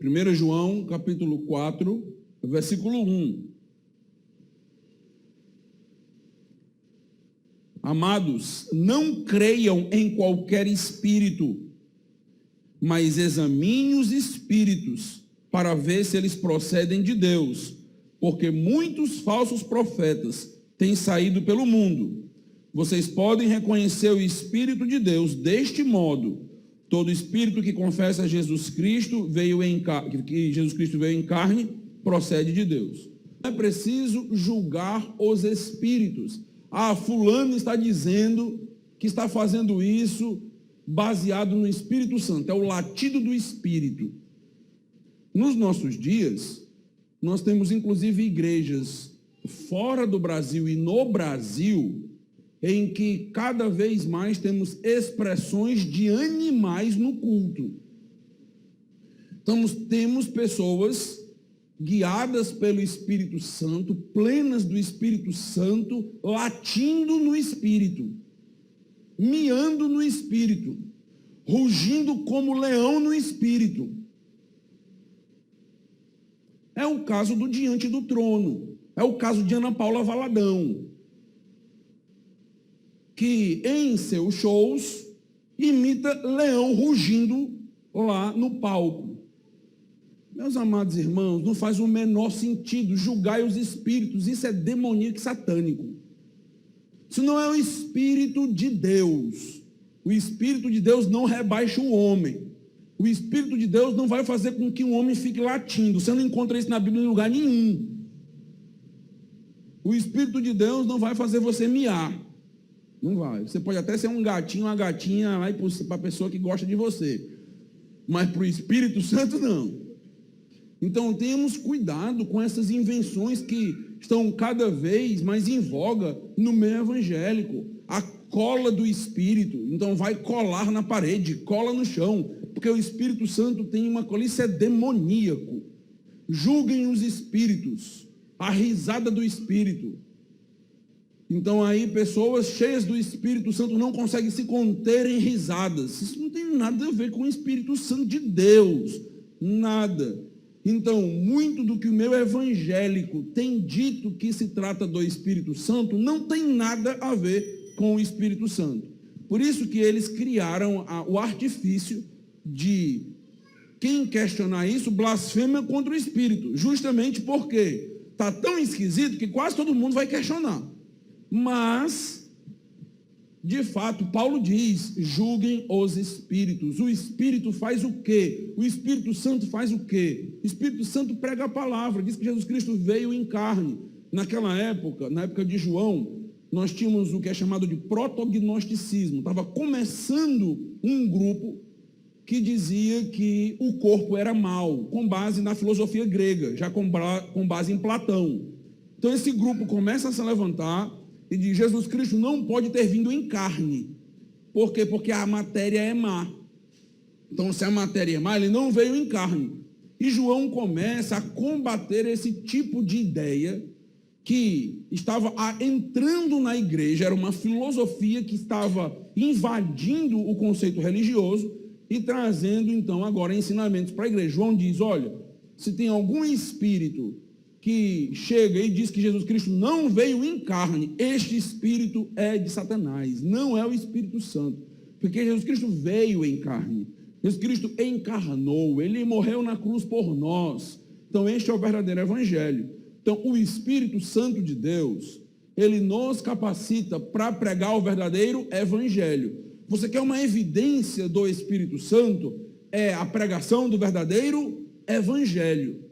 1 João, capítulo 4, versículo 1. Amados, não creiam em qualquer espírito, mas examine os espíritos para ver se eles procedem de Deus, porque muitos falsos profetas têm saído pelo mundo. Vocês podem reconhecer o Espírito de Deus deste modo: todo espírito que confessa Jesus Cristo que Jesus Cristo veio em carne procede de Deus. Não é preciso julgar os espíritos. Fulano está dizendo que está fazendo isso baseado no Espírito Santo. É o latido do Espírito. Nos nossos dias, nós temos inclusive igrejas fora do Brasil e no Brasil, em que cada vez mais temos expressões de animais no culto. Então, temos pessoas guiadas pelo Espírito Santo, plenas do Espírito Santo, latindo no Espírito, miando no Espírito, rugindo como leão no Espírito. É o caso do Diante do Trono, é o caso de Ana Paula Valadão, que em seus shows imita leão rugindo lá no palco. Meus amados irmãos, não faz o menor sentido julgar os espíritos, isso é demoníaco e satânico. Isso não é o Espírito de Deus. O Espírito de Deus não rebaixa o homem. O Espírito de Deus não vai fazer com que um homem fique latindo. Você não encontra isso na Bíblia em lugar nenhum. O Espírito de Deus não vai fazer você miar. Não vai. Você pode até ser um gatinho, uma gatinha lá para a pessoa que gosta de você. Mas para o Espírito Santo, não. Então, tenhamos cuidado com essas invenções que estão cada vez mais em voga no meio evangélico. A cola do Espírito. Então, vai colar na parede, cola no chão, porque o Espírito Santo tem uma cola. Isso é demoníaco. Julguem os espíritos. A risada do Espírito. Então, aí, pessoas cheias do Espírito Santo não conseguem se conter em risadas. Isso não tem nada a ver com o Espírito Santo de Deus. Nada. Então, muito do que o meio evangélico tem dito que se trata do Espírito Santo não tem nada a ver com o Espírito Santo. Por isso que eles criaram o artifício de quem questionar isso blasfema contra o Espírito, justamente porque está tão esquisito que quase todo mundo vai questionar. Mas, de fato, Paulo diz, julguem os espíritos. O Espírito faz o quê? O Espírito Santo faz o quê? O Espírito Santo prega a palavra, diz que Jesus Cristo veio em carne. Naquela época, na época de João, nós tínhamos o que é chamado de protognosticismo. Estava começando um grupo que dizia que o corpo era mau, com base na filosofia grega, já com base em Platão. Então esse grupo começa a se levantar e diz, Jesus Cristo não pode ter vindo em carne. Por quê? Porque a matéria é má. Então, se a matéria é má, ele não veio em carne. E João começa a combater esse tipo de ideia que estava entrando na igreja, era uma filosofia que estava invadindo o conceito religioso e trazendo, então, agora ensinamentos para a igreja. João diz, olha, se tem algum espírito que chega e diz que Jesus Cristo não veio em carne, este espírito é de Satanás, não é o Espírito Santo, porque Jesus Cristo veio em carne, Jesus Cristo encarnou, ele morreu na cruz por nós. Então este é o verdadeiro evangelho. Então o Espírito Santo de Deus, ele nos capacita para pregar o verdadeiro evangelho. Você quer uma evidência do Espírito Santo? É a pregação do verdadeiro evangelho.